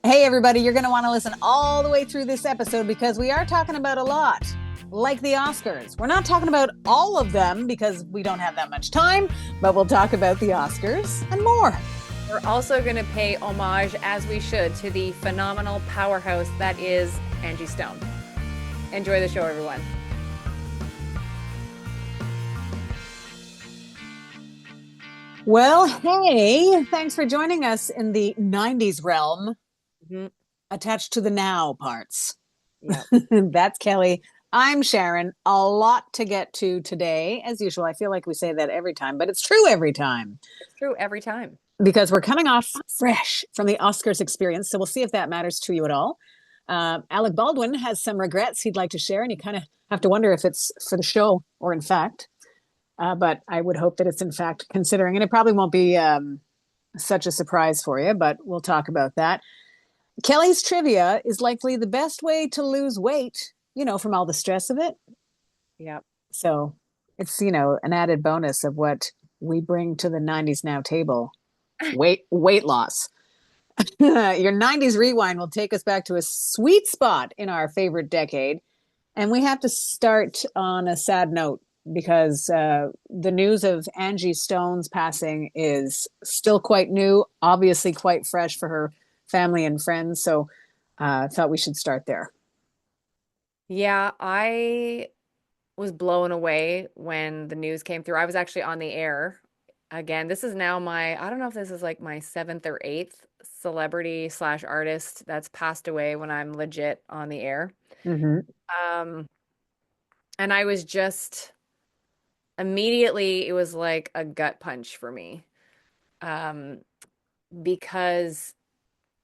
Hey, everybody, you're going to want to listen all the way through this episode because we are talking about a lot, like the Oscars. We're not talking about all of them because we don't have that much time, but we'll talk about the Oscars and more. We're also going to pay homage, as we should, to the phenomenal powerhouse that is Angie Stone. Enjoy the show, everyone. Well, hey, thanks for joining us in the 90s realm, attached to the now parts. Yep. That's Kelly. I'm Sharon. A lot to get to today, as usual. I feel like we say that every time, but it's true every time. It's true every time. Because we're coming off fresh from the Oscars experience. So we'll see if that matters to you at all. Alec Baldwin has some regrets he'd like to share, and you kind of have to wonder if it's for the show or in fact. But I would hope that it's in fact, considering, and it probably won't be such a surprise for you, but we'll talk about that. Kelly's trivia is likely the best way to lose weight, from all the stress of it. Yep. So it's, an added bonus of what we bring to the 90s now table. Weight loss. Your 90s rewind will take us back to a sweet spot in our favorite decade. And we have to start on a sad note because the news of Angie Stone's passing is still quite new, obviously quite fresh for her family and friends. So I thought we should start there. Yeah, I was blown away when the news came through. I was actually on the air. Again, this is now I don't know if this is like my seventh or eighth celebrity / artist that's passed away when I'm legit on the air. Mm-hmm. And I was just immediately, it was like a gut punch for me. Because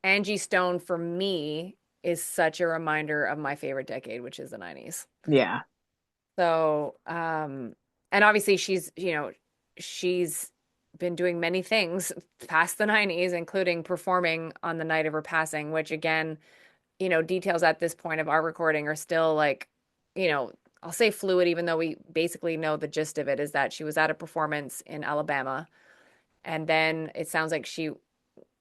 Angie Stone for me is such a reminder of my favorite decade, which is the 90s. Yeah. So, and obviously she's been doing many things past the 90s, including performing on the night of her passing, which again, details at this point of our recording are still like, I'll say fluid, even though we basically know the gist of it is that she was at a performance in Alabama. And then it sounds like she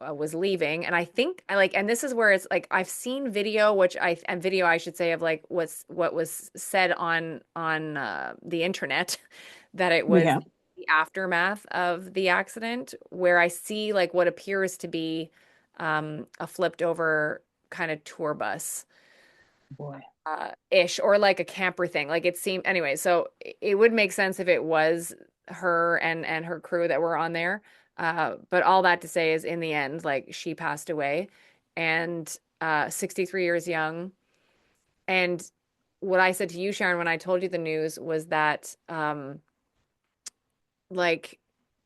was leaving. And I think and this is where it's like, I've seen video, I should say, of like what was said on the internet, that it was Yeah. the aftermath of the accident, where I see like what appears to be a flipped over kind of tour bus Boy. ish, or like a camper thing. Like it seemed anyway. So it would make sense if it was her and her crew that were on there. But all that to say is in the end, like she passed away and 63 years young. And what I said to you, Sharon, when I told you the news was that like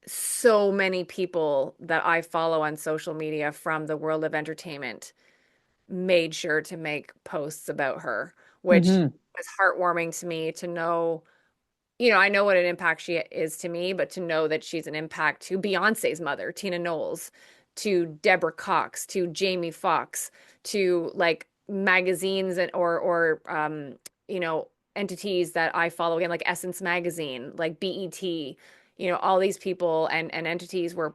so many people that I follow on social media from the world of entertainment made sure to make posts about her, which Mm-hmm. was heartwarming to me to know. I know what an impact she is to me, but to know that she's an impact to Beyonce's mother, Tina Knowles, to Deborah Cox, to Jamie Foxx, to like magazines or entities that I follow, again, like Essence Magazine, like BET, all these people and entities were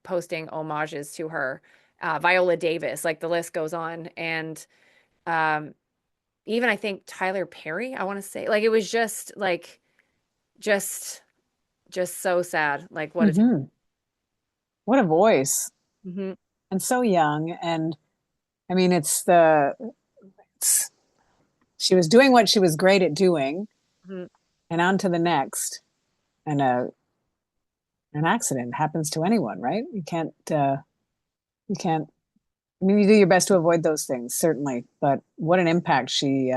posting homages to her. Viola Davis, like the list goes on. And even I think Tyler Perry, I want to say, like it was just like just so sad. Like what a Mm-hmm. What a voice. Mhm. And so young. And I mean, it's she was doing what she was great at doing Mhm. and on to the next. And an accident happens to anyone, right? You can't, I mean, you do your best to avoid those things, certainly, but what an impact she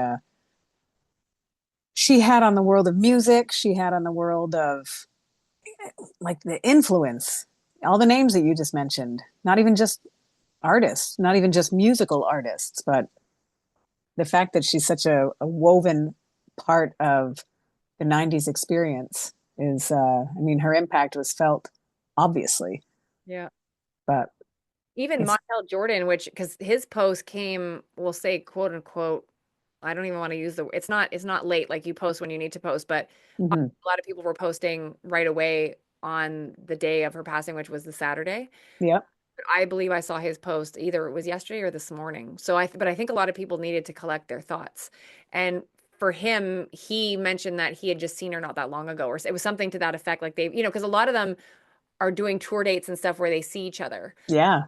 had on the world of music. She had on the world of like the influence, all the names that you just mentioned, not even just artists, not even just musical artists, but the fact that she's such a woven part of the 90s experience is, I mean, her impact was felt obviously, Yeah. but Even it's, Montel Jordan, which because his post came, we'll say, quote unquote, I don't even want to use it's not late, like you post when you need to post, but a mhm, lot of people were posting right away on the day of her passing, which was the Saturday. yeah. I believe I saw his post either it was yesterday or this morning. But I think a lot of people needed to collect their thoughts. And for him, he mentioned that he had just seen her not that long ago, or it was something to that effect. Like because a lot of them are doing tour dates and stuff where they see each other Yeah.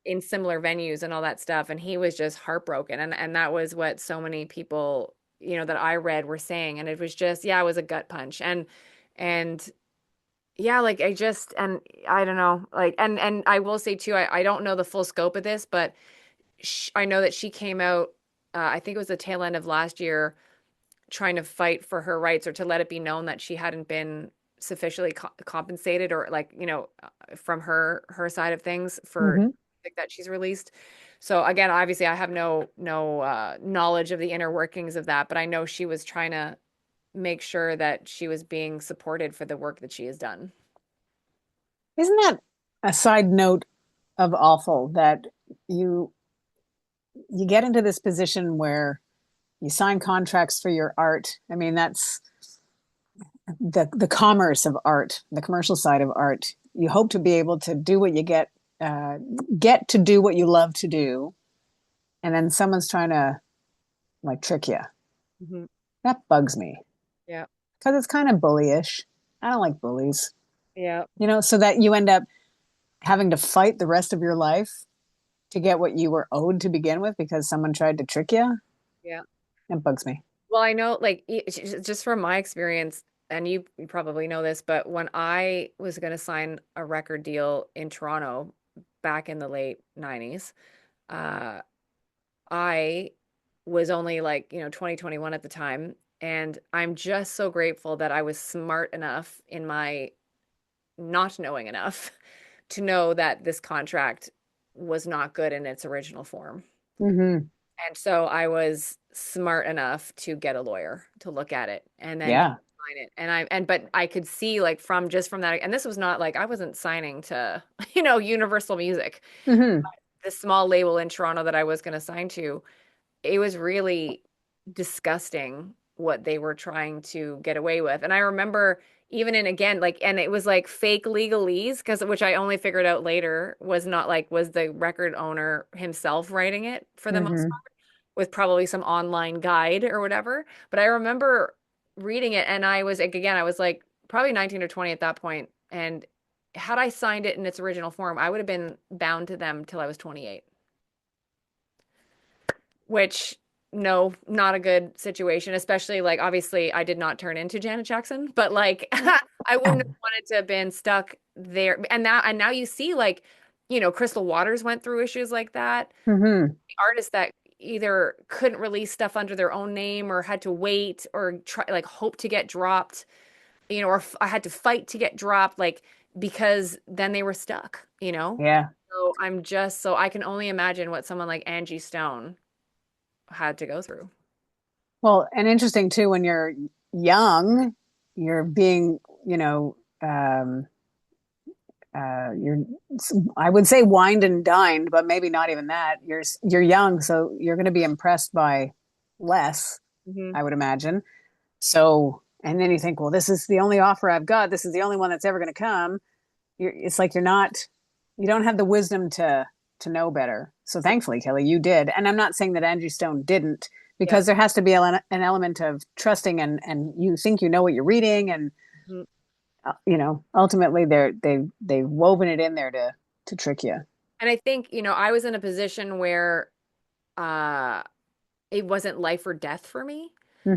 in similar venues and all that stuff. And he was just heartbroken. And that was what so many people, that I read were saying. And it was just, yeah, it was a gut punch. And yeah, like and I don't know, like, and I will say too, I don't know the full scope of this, but I know that she came out, I think it was the tail end of last year, trying to fight for her rights or to let it be known that she hadn't been sufficiently compensated or like, from her side of things for Hmm. like that she's released. So again, obviously I have no knowledge of the inner workings of that, but I know she was trying to make sure that she was being supported for the work that she has done. Isn't that a side note of awful that you you get into this position where you sign contracts for your art? I mean, that's the commerce of art, the commercial side of art. You hope to be able to do what you get to do what you love to do, and then someone's trying to like trick you. Mhm. That bugs me Yeah. because it's kind of bullyish. I don't like bullies, Yeah. so that you end up having to fight the rest of your life to get what you were owed to begin with because someone tried to trick you. Yeah. It bugs me. Well, I know, like, just from my experience, and you probably know this, but when I was going to sign a record deal in Toronto back in the late 90s, uh, I was only like, 2021 at the time. And I'm just so grateful that I was smart enough in my not knowing enough to know that this contract was not good in its original form. Hmm. And so I was smart enough to get a lawyer to look at it and then Yeah. sign it. But I could see like from that, and this was not like I wasn't signing to, Universal Music, Hmm. this small label in Toronto that I was going to sign to. It was really disgusting what they were trying to get away with. And I remember even in again, like, and it was like fake legalese, because which I only figured out later was the record owner himself writing it for the most Hmm. part, with probably some online guide or whatever. But I remember reading it and I was like, again, I was like probably 19 or 20 at that point. And had I signed it in its original form, I would have been bound to them till I was 28, which no, not a good situation, especially like obviously I did not turn into Janet Jackson, but like I wouldn't have wanted to have been stuck there. And now you see like, Crystal Waters went through issues like that. Hmm. Artists that either couldn't release stuff under their own name or had to wait or try like hope to get dropped, or I had to fight to get dropped, like because then they were stuck. Yeah. So so I can only imagine what someone like Angie Stone had to go through. Well, and interesting too, when you're young, you're being, you're, I would say wined and dined, but maybe not even that. You're young, so you're going to be impressed by less, Hmm. I would imagine. So, and then you think, well, this is the only offer I've got. This is the only one that's ever going to come. It's like you don't have the wisdom to know better. So thankfully, Kelly, you did. And I'm not saying that Angie Stone didn't, Yeah. because there has to be an element of trusting and you think you know what you're reading, and Mhm. ultimately they've woven it in there to trick you. And I think, I was in a position where uh it wasn't life or death for me. Hmm.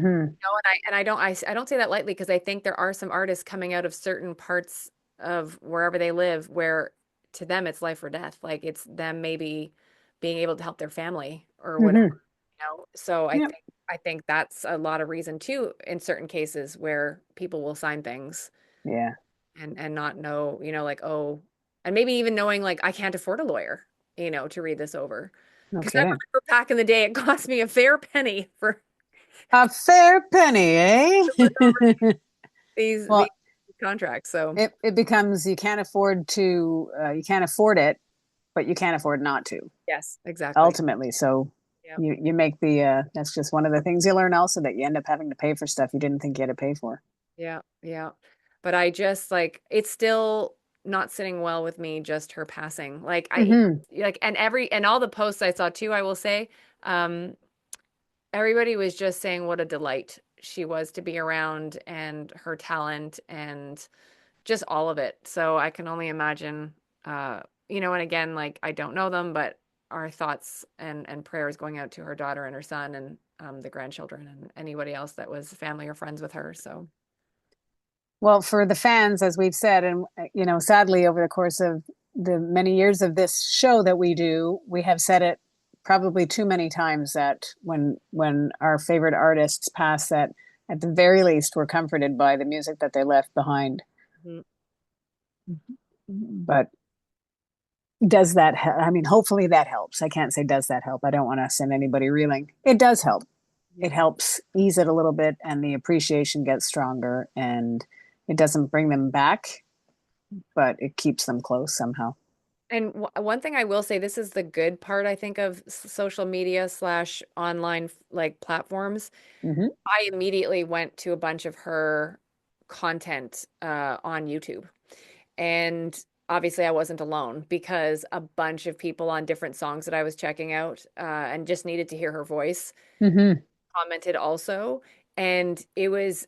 And I don't say that lightly because I think there are some artists coming out of certain parts of wherever they live where to them it's life or death. Like it's them maybe being able to help their family or whatever, Hmm. So I Yep. think I think that's a lot of reason too in certain cases where people will sign things Yeah. and not know, like, oh, and maybe even knowing like I can't afford a lawyer, to read this over. No Because I kidding. remember back in the day, it cost me a fair penny for A fair penny, to look over eh? these Well, contracts. So it becomes you can't afford it, but you can't afford not to, yes, exactly. ultimately. So Yeah, you make that's just one of the things you learn also, that you end up having to pay for stuff you didn't think you had to pay for. yeah, yeah. But I just like it's still. not sitting well with me, just her passing. Like I Hmm. like and all the posts I saw too, I will say, um, everybody was just saying what a delight she was to be around and her talent and just all of it. So I can only imagine, uh, and again, like I don't know them, but our thoughts and prayers going out to her daughter and her son and the grandchildren and anybody else that was family or friends with her. So, Well, for the fans, as we've said, and sadly, over the course of the many years of this show that we do, we have said it probably too many times that when our favorite artists pass, that at the very least we're comforted by the music that they left behind. mhm. But does that? I mean, hopefully that helps. I can't say does that help. I don't want to send anybody reeling. It does help. It Mhm. helps ease it a little bit, and the appreciation gets stronger, and it doesn't bring them back, but it keeps them close somehow. And one thing I will say, this is the good part, I think, of social media slash online like platforms. Hmm. I immediately went to a bunch of her content on YouTube. And obviously, I wasn't alone because a bunch of people on different songs that I was checking out and just needed to hear her voice Hmm. commented also. And it was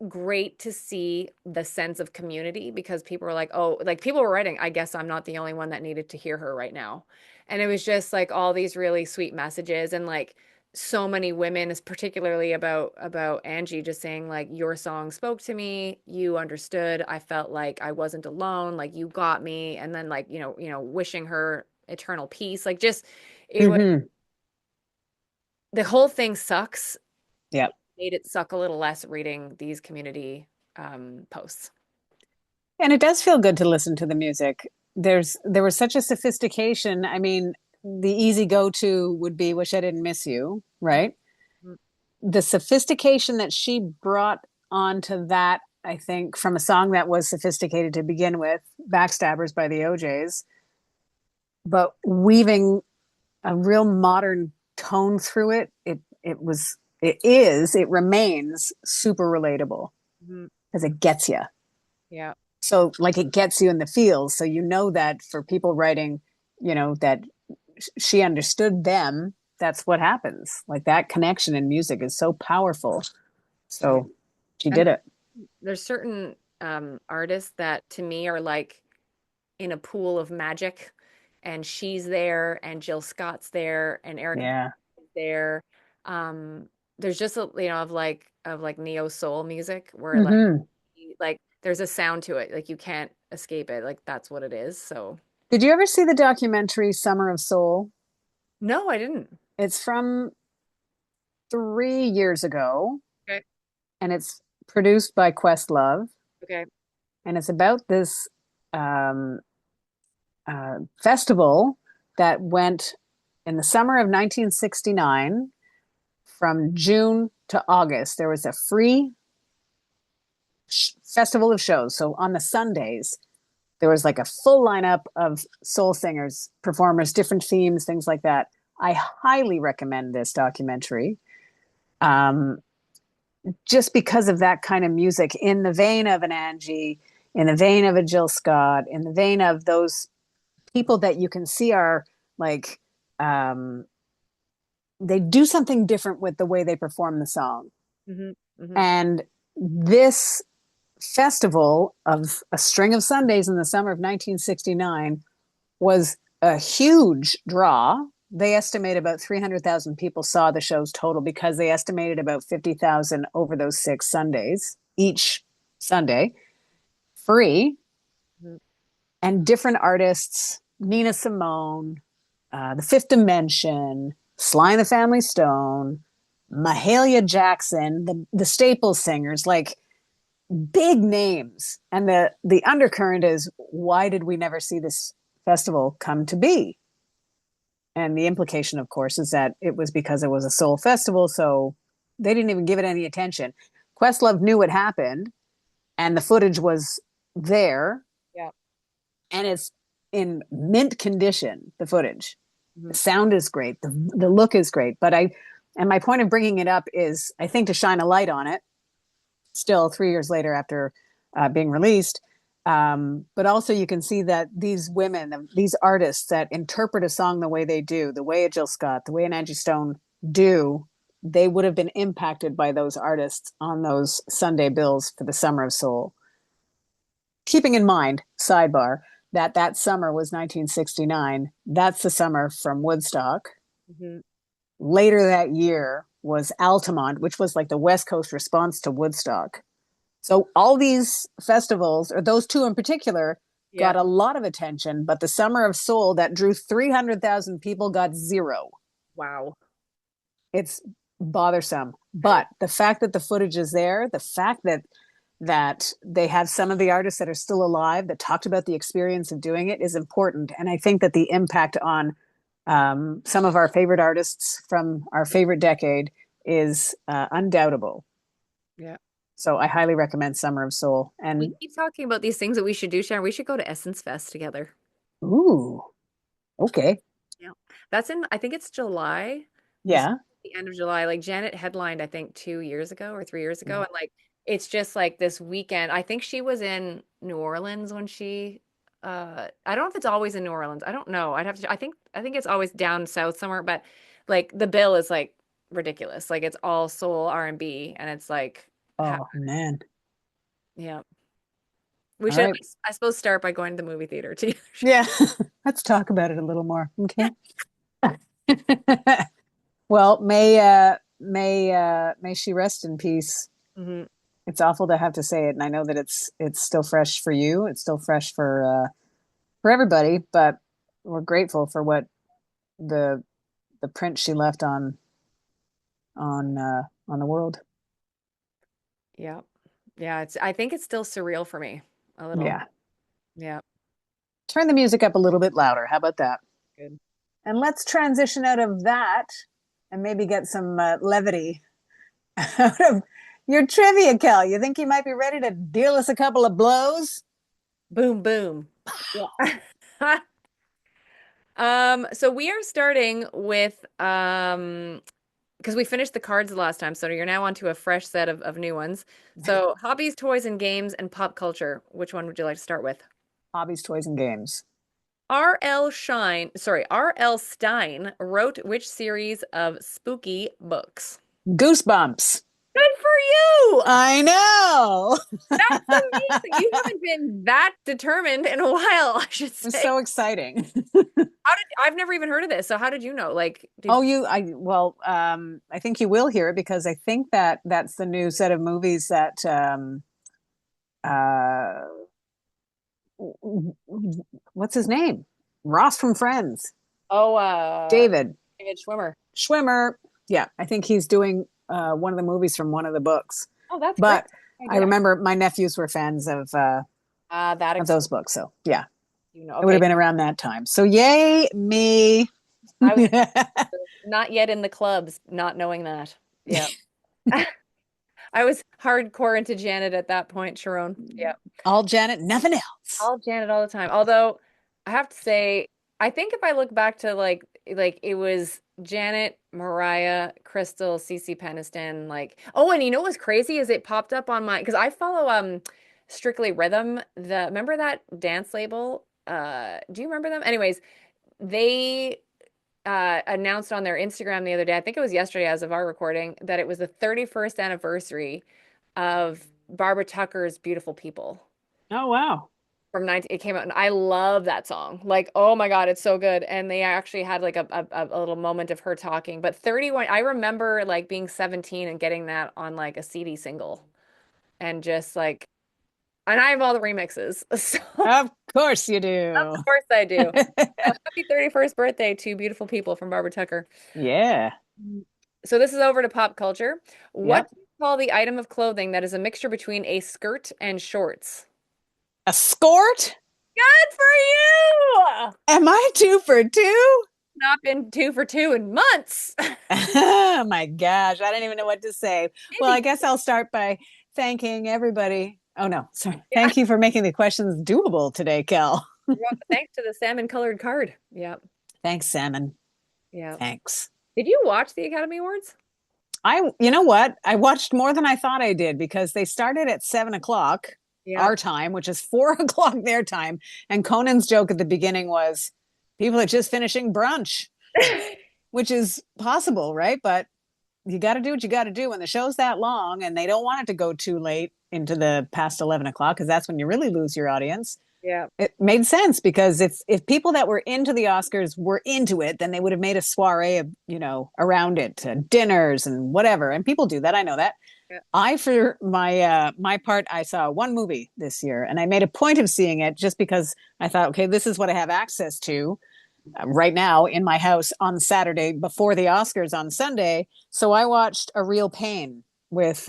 great to see the sense of community because people were like, oh, like people were writing, I guess I'm not the only one that needed to hear her right now. And it was just like all these really sweet messages and like so many women, is particularly about Angie, just saying like your song spoke to me, you understood, I felt like I wasn't alone, like you got me, and then like wishing her eternal peace, like just it was Hmm. the whole thing sucks. Yeah. Made it suck a little less reading these community posts. And it does feel good to listen to the music. There was such a sophistication. I mean, the easy go-to would be "Wish I Didn't Miss You," right? Mhm. The sophistication that she brought onto that, I think, from a song that was sophisticated to begin with, "Backstabbers" by the OJ's, but weaving a real modern tone through it. It remains super relatable Mhm. because it gets you. Yeah. So like it gets you in the feels. So you know that for people writing, that she understood them. That's what happens. Like that connection in music is so powerful. Yeah. So she And did it. there's certain artists that to me are like in a pool of magic, and she's there, and Jill Scott's there, and Erica Yeah. is there. Um, there's just a of like neo soul music where Hmm. like there's a sound to it, like you can't escape it. Like that's what it is. So Did you ever see the documentary Summer of Soul? no, I didn't. It's from 3 years ago, Okay. and it's produced by Questlove, Okay. and it's about this um, festival that went in the summer of 1969 from June to August. There was a free festival of shows. So on the Sundays, there was like a full lineup of soul singers, performers, different themes, things like that. I highly recommend this documentary, um, just because of that kind of music in the vein of an Angie, in the vein of a Jill Scott, in the vein of those people that you can see are like, um, they do something different with the way they perform the song. Hmm. Hmm. And this festival of a string of Sundays in the summer of 1969 was a huge draw. They estimate about 300,000 people saw the shows total because they estimated about 50,000 over those 6 Sundays, each Sunday, free, and different artists, Nina Simone, The Fifth Dimension, Sly and the Family Stone, Mahalia Jackson, the staple singers, like big names. And the undercurrent is, why did we never see this festival come to be? And the implication, of course, is that it was because it was a soul festival, so they didn't even give it any attention. Questlove knew what happened, and the footage was there, Yeah. and it's in mint condition. The footage, the Hmm. sound is great, the look is great. And my point of bringing it up is, I think, to shine a light on it. Still, 3 years later, after being released, But also you can see that these women, these artists that interpret a song the way they do, the way a Jill Scott, the way an Angie Stone do, they would have been impacted by those artists on those Sunday bills for the Summer of Soul. Keeping in mind, sidebar, that that summer was 1969. That's the summer from Woodstock. Hmm. Later that year was Altamont, which was like the West Coast response to Woodstock. So all these festivals, or those two in particular, Yeah. got a lot of attention, but the Summer of Soul that drew 300,000 people got zero. Wow. It's bothersome. That is, But the fact that the footage is there, the fact that they have some of the artists that are still alive that talked about the experience of doing it is important. And I think that the impact on some of our favorite artists from our favorite decade is undoubtable. yeah. So I highly recommend Summer of Soul. We And keep talking about these things that we should do, Sharon. We should go to Essence Fest together. ooh, okay. Yeah. That's in, I think it's July. It's Yeah. the end of July. Like Janet headlined, I think 2 years ago or 3 years ago. And like it's just like this weekend. I think she was in New Orleans when she I don't know if it's always in New Orleans. I don't know. I'd have to I think it's always down south somewhere, but like the bill is like ridiculous. Like it's all soul R&B and it's like Oh man. yeah. We All should at right. least, I suppose, start by going to the movie theater together. Yeah. Let's talk about it a little more. Okay. Well, may she rest in peace. Hmm. It's awful to have to say it, and I know that it's still fresh for you. It's still fresh for everybody, but we're grateful for what the the print she left on the world. Yeah. Yeah, I think it's still surreal for me a little. Yeah. Yeah. Turn the music up a little bit louder. How about that? Good. And let's transition out of that and maybe get some levity out of your trivia, Kel. You think you might be ready to deal us a couple of blows? Boom, boom. Yeah. So we are starting with because we finished the cards the last time, so you're now onto a fresh set of new ones. So hobbies, toys, and games and pop culture. Which one would you like to start with? Hobbies, toys, and games. R.L. Stein wrote which series of spooky books? Goosebumps. Good for you! I know. That's amazing. You haven't been that determined in a while, I should It was say. so exciting. I've never even heard of this. So how did you know? Like, Oh, I think you will hear it because I think that that's the new set of movies that uh, what's his name? Ross from Friends. oh, David David Schwimmer. Schwimmer. Yeah, I think he's doing one of the movies from one of the books. Oh, that's great But I idea. remember my nephews were fans That of explains, those books. So yeah, it would have okay. been around that time. So yay me. I was not yet in the clubs, not knowing that. Yeah. I was hardcore into Janet at that point, Sharon. Yeah. All Janet, nothing else. All Janet all the time. Although I have to say, I think if I look back to like it was Janet, Mariah, Crystal, Cece Peniston, like oh, and you know what's crazy is it popped up on my because I follow Strictly Rhythm, the remember that dance label? Do you remember them? Anyways, they announced on their Instagram the other day, I think it was yesterday as of our recording, that it was the 31st anniversary of Barbara Tucker's Beautiful People Oh wow. from 19 it came out and I love that song. Like, oh my God, it's so good. And they actually had like a little moment of her talking. But 31, I remember like being 17 and getting that on like a CD single and just like and I have all the remixes. So of Of course you do. course I do. So happy 31st birthday to Beautiful People from Barbara Tucker. Yeah. So this is over to pop culture. What Yep. do you call the item of clothing that is a mixture between a skirt and shorts? A skort? Good for you! Am I two for two? Not been 2 for 2 in months. Oh my gosh, I don't even know what to say. Well, I Maybe. guess I'll start by thanking everybody. Oh no, sorry. Yeah. Thank you for making the questions doable today, Kel. You're welcome. Thanks to the salmon colored card. Yeah. Thanks, Salmon. Yeah. Thanks. Did you watch the Academy Awards? You know what? I watched more than I thought I did because they started at 7 o'clock. Yep. our time, which is 4 o'clock their time. And Conan's joke at the beginning was, people are just finishing brunch, which is possible, right? But you got to do what you got to do when the show's that long and they don't want it to go too late into the past 11 o'clock because that's when you really lose your audience. Yeah. It made sense because if people that were into the Oscars were into it, then they would have made a soiree of, around it, dinners and whatever. And people do that. I know that. Yeah. I, for my part, I saw one movie this year, and I made a point of seeing it just because I thought, okay, this is what I have access to right now in my house on Saturday before the Oscars on Sunday. So I watched A Real Pain with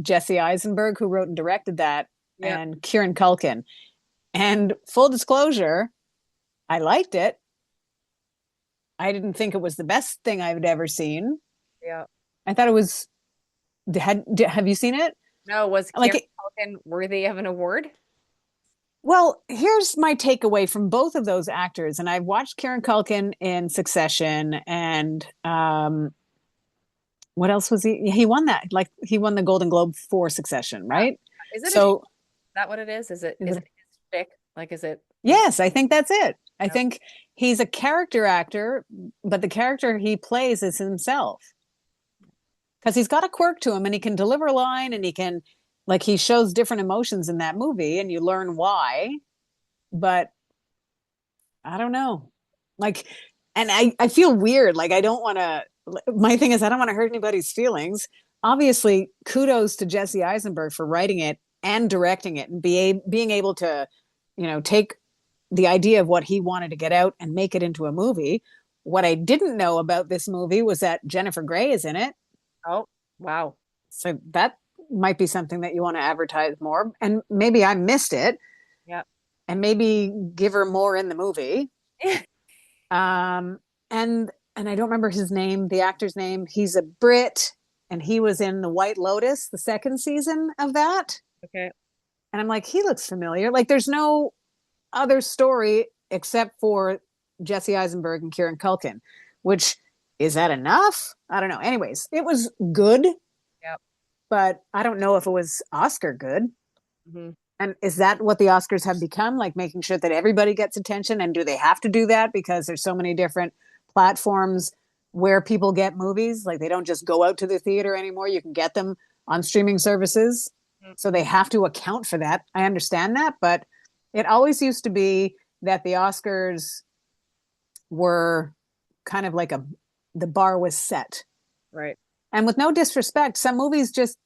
Jesse Eisenberg, who wrote and directed that, Yeah. and Kieran Culkin. And full disclosure, I liked it. I didn't think it was the best thing I've ever seen. Yeah. I thought it was. Have you seen it? No, was Like, Kieran Culkin worthy of an award? well, here's my takeaway from both of those actors, and I've watched Kieran Culkin in Succession, and what else was he? He won that. Like, he won the Golden Globe for Succession, right? Is it a, is So, that what it is? Is it is is it? it his shtick? Like, is it? Yes, I think that's it. I Yep. think he's a character actor, but the character he plays is himself because he's got a quirk to him, and he can deliver a line, and he shows different emotions in that movie, and you learn why. But I don't know. Like, and I feel weird. Like, I don't want to, my thing is, I don't want to hurt anybody's feelings. Obviously, kudos to Jesse Eisenberg for writing it and directing it and being able to, take the idea of what he wanted to get out and make it into a movie. What I didn't know about this movie was that Jennifer Grey is in it. Oh, wow. So that might be something that you want to advertise more. And maybe I missed it Yep. and maybe give her more in the movie. Um, and I don't remember his name, the actor's name. He's a Brit, and he was in The White Lotus, the second season of that. Okay. And I'm like, he looks familiar. Like, there's no other story except for Jesse Eisenberg and Kieran Culkin, which is that enough? I don't know. Anyways, it was good, Yep. but I don't know if it was Oscar good. Hmm. And is that what the Oscars have become? Like, making sure that everybody gets attention? And do they have to do that because there's so many different platforms where people get movies? Like, they don't just go out to the theater anymore. You can get them on streaming services. So they have to account for that. I understand that, but it always used to be that the Oscars were kind of like the bar was set. Right. And with no disrespect, some movies just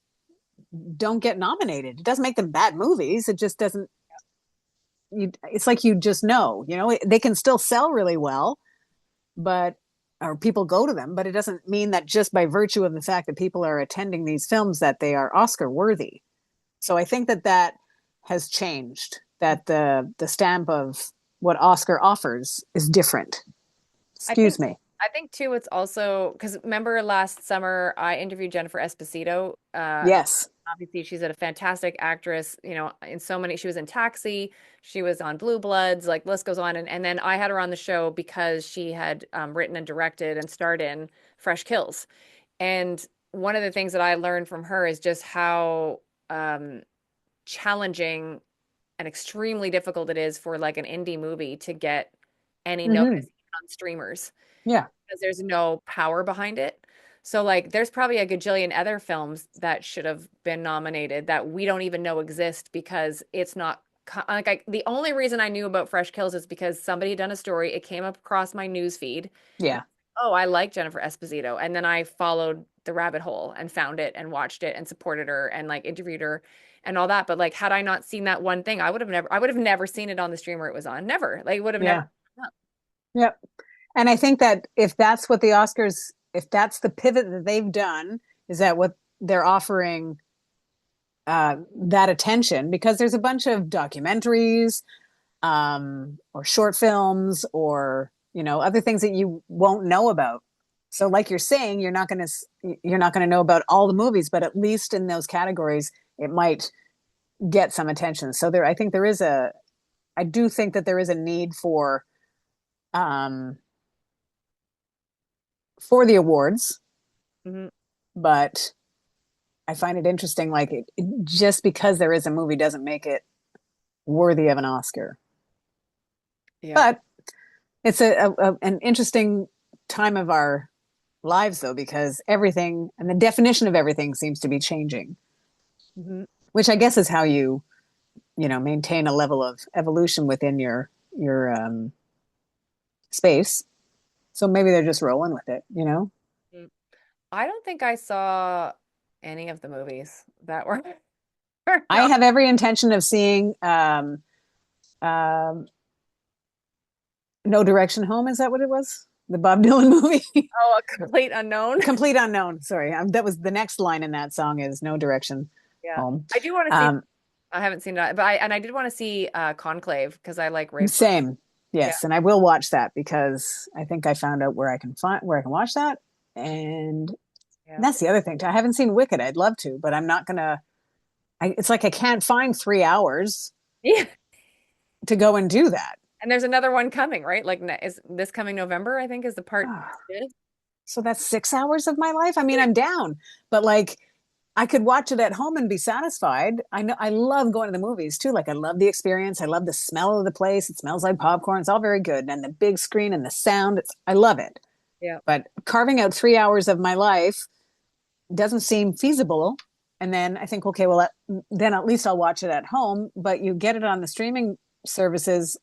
don't get nominated. It doesn't make them bad movies. It just doesn't. It's like, they can still sell really well, but or people go to them, but it doesn't mean that just by virtue of the fact that people are attending these films that they are Oscar worthy. So I think that has changed. That the stamp of what Oscar offers is different. I think Excuse me. I think too it's also because remember last summer I interviewed Jennifer Esposito. Yes. Obviously she's a fantastic actress, in so many she was in Taxi, she was on Blue Bloods, like list goes on. And then I had her on the show because she had written and directed and starred in Fresh Kills. And one of the things that I learned from her is just how um, challenging and extremely difficult it is for like an indie movie to get any Mm-hmm. notice on streamers Yeah. because there's no power behind it. So like there's probably a gajillion other films that should have been nominated that we don't even know exist because it's not the only reason I knew about Fresh Kills is because somebody had done a story. It came up across my news feed. Yeah. Oh, I like Jennifer Esposito. And then I followed the rabbit hole and found it and watched it and supported her and like interviewed her and all that. But like, had I not seen that one thing, I would have never seen it on the streamer it was on. Never. Like, would have never. Yeah. Yep. And I think that if that's what the Oscars, if that's the pivot that they've done, is that what they're offering that attention? Because there's a bunch of documentaries or short films or other things that you won't know about. So, like you're saying, you're not going to know about all the movies, but at least in those categories, it might get some attention. So I think I do think that there is a need um, for the awards, Mhm. but I find it interesting. Like just because there is a movie doesn't make it worthy of an Oscar. Yeah. But it's an interesting time of our lives, though, because everything and the definition of everything seems to be changing, Hmm. which I guess is how you maintain a level of evolution within your space. So maybe they're just rolling with it. I don't think I saw any of the movies that were I not. have every intention of seeing um, No Direction Home. Is that what it was? The Bob Dylan movie? Oh, a complete unknown. Complete Unknown. Sorry. That was the next line in that song is No Direction Yeah. Home. I do want to see, Um, I haven't seen that, but I did want to see Conclave because I like rave songs. Same. Yeah. Yes, and I will watch that because I think I found out where I can watch that. And Yeah. that's the other thing too. I haven't seen Wicked. I'd love to, but I'm not gonna. It's like I can't find 3 hours Yeah. to go and do that. And there's another one coming, right? Like, is this coming November, I think, is the part two. So that's 6 hours of my life. I mean, I'm down, but like I could watch it at home and be satisfied. I know I love going to the movies too. Like I love the experience. I love the smell of the place. It smells like popcorn. It's all very good. And the big screen and the sound. I love it. Yeah. But carving out 3 hours of my life doesn't seem feasible. And then I think, okay, well, then at least I'll watch it at home. But you get it on the streaming services,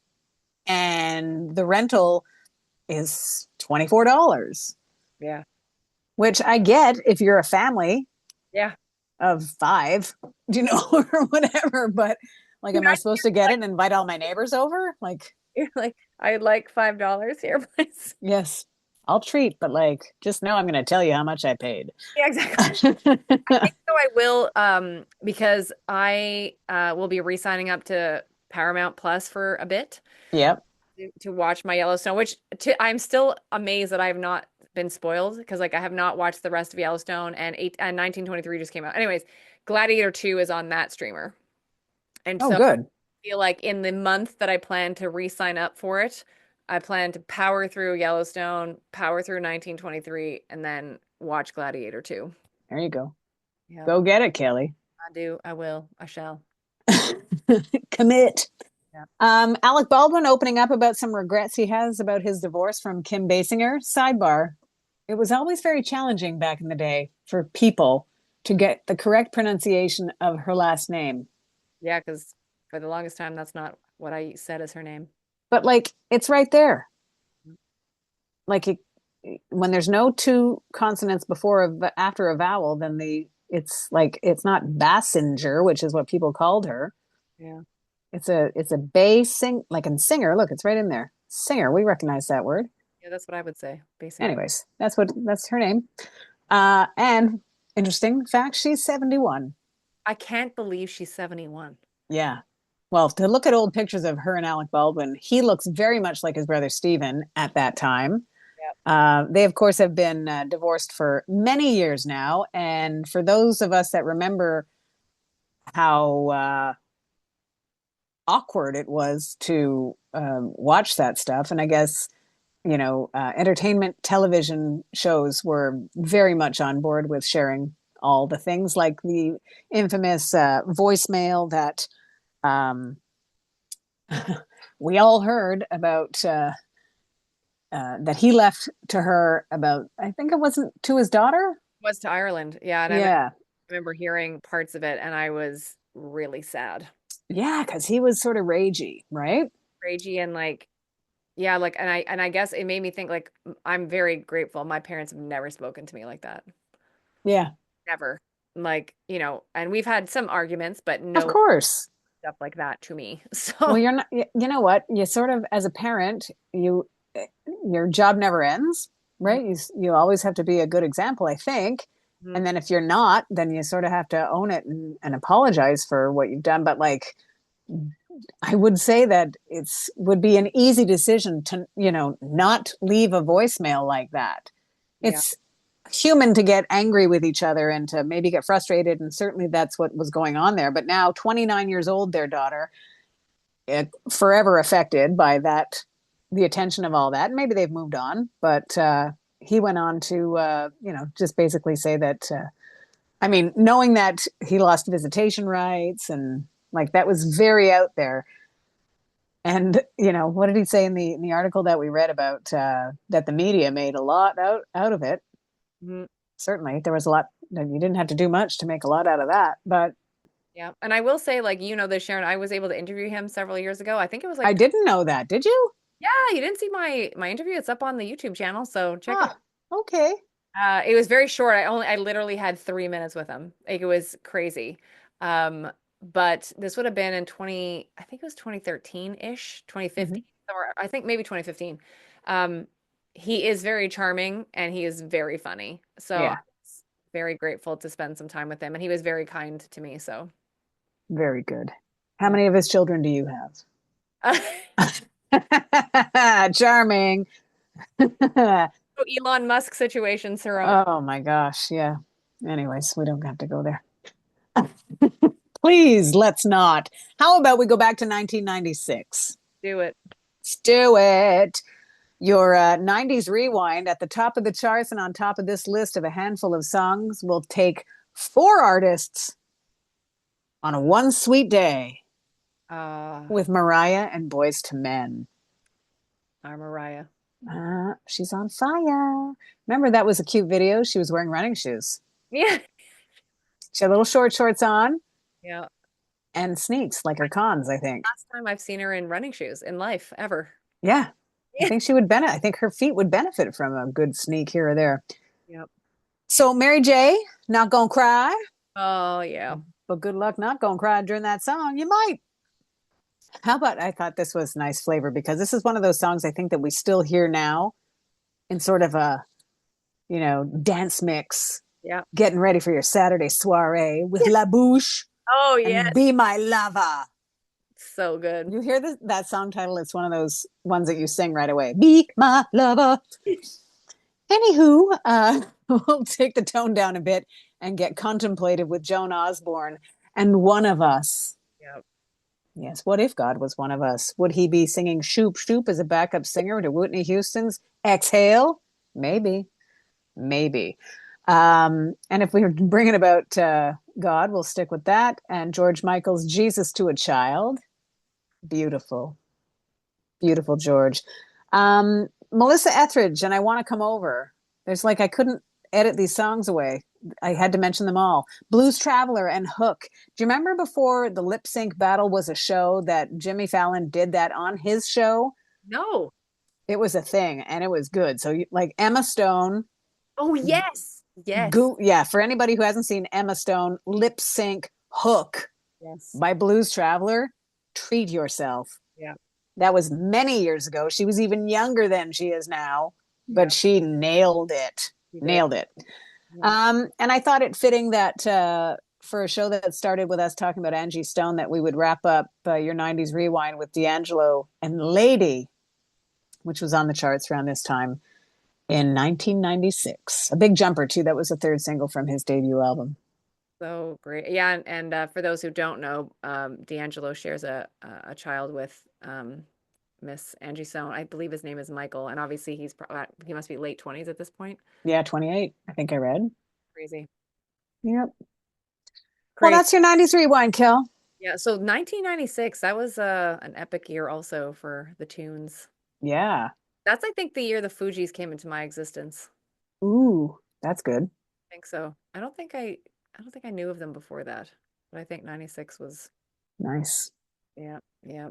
and the rental is $24, Yeah. which I get if you're a family Yeah. of five, or whatever. But like, am I supposed to get it and invite all my neighbors over? Like, You're like, I'd like $5 here, please. yes, I'll treat, but like, just know I'm going to tell you how much I paid. Yeah, exactly. I think so I will, because I will be re-signing up to Paramount Plus for a bit Yep. to watch my Yellowstone, which I'm still amazed that I have not been spoiled because like I have not watched the rest of Yellowstone and 1923 just came out. Anyways, Gladiator 2 is on that streamer. And Oh, so good. feel like in the month that I plan to re-sign up for it, I plan to power through Yellowstone, power through 1923, and then watch Gladiator 2. There you go. Yeah, Go get it, Kelly. I do. I will. I shall. Commit. Yeah. Alec Baldwin opening up about some regrets he has about his divorce from Kim Basinger. Sidebar. It was always very challenging back in the day for people to get the correct pronunciation of her last name. Yeah, because for the longest time, that's not what I said as her name. But like, it's right there. Like when there's no two consonants after a vowel, then it's like it's not Bassinger, which is what people called her. Yeah. It's a bass sing like in singer. Look, it's right in there. Singer. We recognize that word. Yeah, that's what I would say. Basinger. Anyways, that's her name. And interesting fact, she's 71. I can't believe she's 71. Yeah. Well, to look at old pictures of her and Alec Baldwin, he looks very much like his brother Stephen at that time. Yep. They, of course, have been divorced for many years now. And for those of us that remember how awkward it was to watch that stuff, and I guess, entertainment television shows were very much on board with sharing all the things like the infamous voicemail that um, we all heard about that he left to her about, I think it wasn't to his daughter. Was to Ireland. Yeah, and I Yeah. remember hearing parts of it, and I was really sad. Yeah, because he was sort of ragey, right? Ragey and like, yeah, like, and I guess it made me think like I'm very grateful. My parents have never spoken to me like that. Yeah, Never. Like, and we've had some arguments, but of no course. stuff like that to me. Well, So, you're not, you know what? You sort of, as a parent, your job never ends, right? You always have to be a good example, I think. mhm, And then if you're not, then you sort of have to own it and apologize for what you've done. But like, I would say that it's would be an easy decision to, not leave a voicemail like that. yeah, It's human to get angry with each other and to maybe get frustrated. And certainly that's what was going on there. But now, 29 years old, their daughter, forever affected by that, the attention of all that. And maybe they've moved on, but he went on to, just basically say that I mean, knowing that he lost visitation rights and like that was very out there. And what did he say in the article that we read about that the media made a lot out of it? Mhm. Certainly, there was a lot. You didn't have to do much to make a lot out of that. But Yeah. And I will say, like, this, Sharon, I was able to interview him several years ago. I think it was I like, didn't know that. Did you? yeah, you didn't see my interview. It's up on the YouTube channel, so check it. Ah, okay. It was very short. I literally had 3 minutes with him. Like it was crazy. But this would have been in 20, I think it was 2013-ish, Hmm. 2015, or I think maybe 2015. Um, he is very charming and he is very funny. So I Yeah, was very grateful to spend some time with him, and he was very kind to me. So very good. How yeah. many of his children do you have? Charming. So Elon Musk situation, Sarona. Oh my gosh. Yeah. Anyways, we don't have to go there. Please, let's not. How about we go back to 1996? Do it. Let's do it. Your 90s rewind at the top of the charts and on top of this list of a handful of songs will take four artists on a one sweet day Uh, with Mariah and Boys to Men. I'm Mariah. She's on fire. Remember that was a cute video? She was wearing running shoes. Yeah. She had little short shorts on Yeah. and sneaks like her cons, I think. Last time I've seen her in running shoes in life ever. Yeah, I Yeah. think she would benefit. I think her feet would benefit from a good sneak here or there. Yep. So Mary J, not gonna cry, Oh yeah. but good luck not gonna cry during that song. You might. How about I thought this was nice flavor because this is one of those songs I think that we still hear now in sort of a, dance mix, Yeah. getting ready for your Saturday soiree with La Bouche Oh and yes. Be My Lover. So good. You hear that song title? It's one of those ones that you sing right away. Be my lover. Anywho, we'll take the tone down a bit and get contemplative with Joan Osborne and One of Us. Yep. Yes, what if God was one of us? Would he be singing Shoop Shoop as a backup singer to Whitney Houston's Exhale? Maybe, maybe. And if we were bringing about God, we'll stick with that. And George Michael's Jesus to a Child. Beautiful, beautiful, George. Melissa Etheridge and I Want to Come Over. There's like, I couldn't edit these songs away. I had to mention them all. Blues Traveler and Hook. Do you remember before the lip sync battle was a show that Jimmy Fallon did that on his show? No. It was a thing and it was good. So, like Emma Stone, Oh yes. Yes. yeah, for anybody who hasn't seen Emma Stone, lip sync Hook Yes. by Blues Traveler, treat yourself. Yeah. That was many years ago. She was even younger than she is now, but Yeah. she nailed it. You did. Nailed it. Yeah. And I thought it fitting that for a show that started with us talking about Angie Stone, that we would wrap up your 90s rewind with D'Angelo and Lady, which was on the charts around this time in 1996. A big jumper, too. That was the third single from his debut album. So great. Yeah, and for those who don't know, D'Angelo shares a child with Miss Angie Stone. I believe his name is Michael, and obviously he must be late 20s at this point. Yeah, 28, I think I read. Crazy. Yep. Well, Crazy. that's your 90s rewind, Kel. Yeah, so 1996, that was an epic year also for the tunes. Yeah. That's, I think, the year the Fugees came into my existence. Ooh, that's good. I think so. I don't think I knew of them before that, but I think 96 was, Nice. yeah, yeah.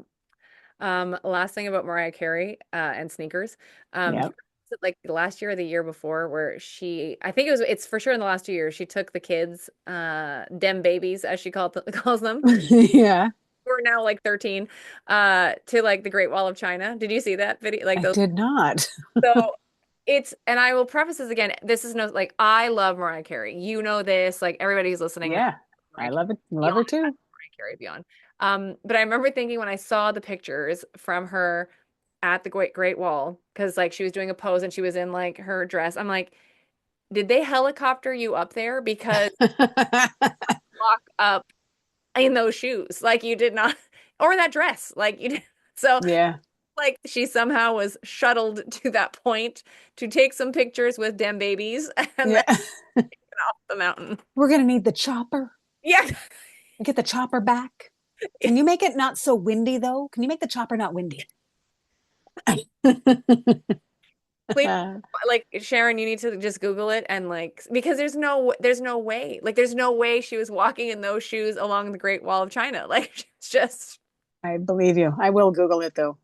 Last thing about Mariah Carey and sneakers. Do Yep. you was it like the last year or the year before where I think it's for sure in the last 2 years, she took the kids, dem babies as she calls them, Yeah, who are now like 13, to like the Great Wall of China. Did you see that video? Like I those. did not. So and I will preface this again. This is no, like, I love Mariah Carey. You know this, like everybody who's listening knows Yeah, I Mariah love it. Love Carey, her too. Carry Beyond. But I remember thinking when I saw the pictures from her at the Great Wall, because like she was doing a pose and she was in like her dress. I'm like, did they helicopter you up there? Because walk up in those shoes, like you did not, or that dress, like you did. So Yeah, like she somehow was shuttled to that point to take some pictures with dem babies, and then yeah. off the mountain. We're going to need the chopper. Yeah. Get the chopper back. Can you make it not so windy, though? Can you make the chopper not windy? Please, like Sharon, you need to just Google it and like because there's no way. Like there's no way she was walking in those shoes along the Great Wall of China. Like it's just I believe you. I will Google it, though.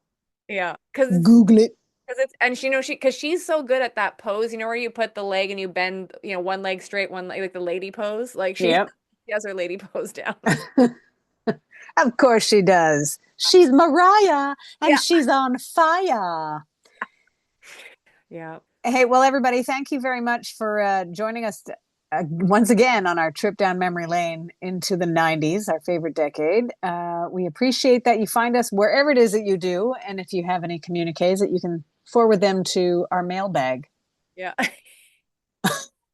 yeah, because Google it. it's and she knows because she's so good at that pose, where you put the leg and you bend, one leg straight, one leg like the lady pose. Like Yep. she has her lady pose down. Of course she does. She's Mariah and Yeah. she's on fire. Yeah. Hey, well, everybody, thank you very much for joining us once again on our trip down memory lane into the 90s, our favorite decade. We appreciate that you find us wherever it is that you do. And if you have any communiques, that you can forward them to our mailbag. Yeah.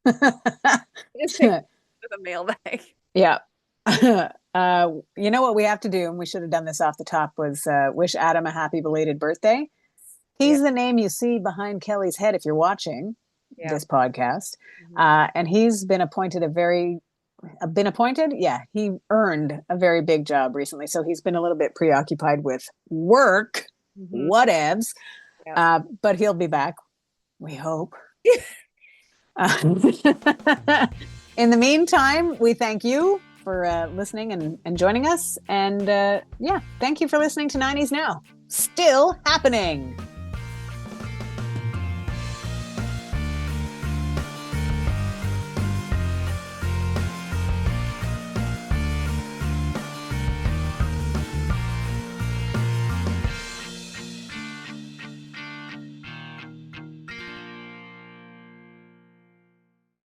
Just take the mailbag. Yeah. You know what we have to do, and we should have done this off the top, was wish Adam a happy belated birthday. Yeah. He's the name you see behind Kelly's head if you're watching Yeah. this podcast. Mhm. And he's been appointed been appointed? Yeah, he earned a very big job recently. So he's been a little bit preoccupied with work, Mhm. whatevs. Yeah. But he'll be back, we hope. In the meantime, we thank you for listening and joining us. And yeah, thank you for listening to 90s Now. Still happening.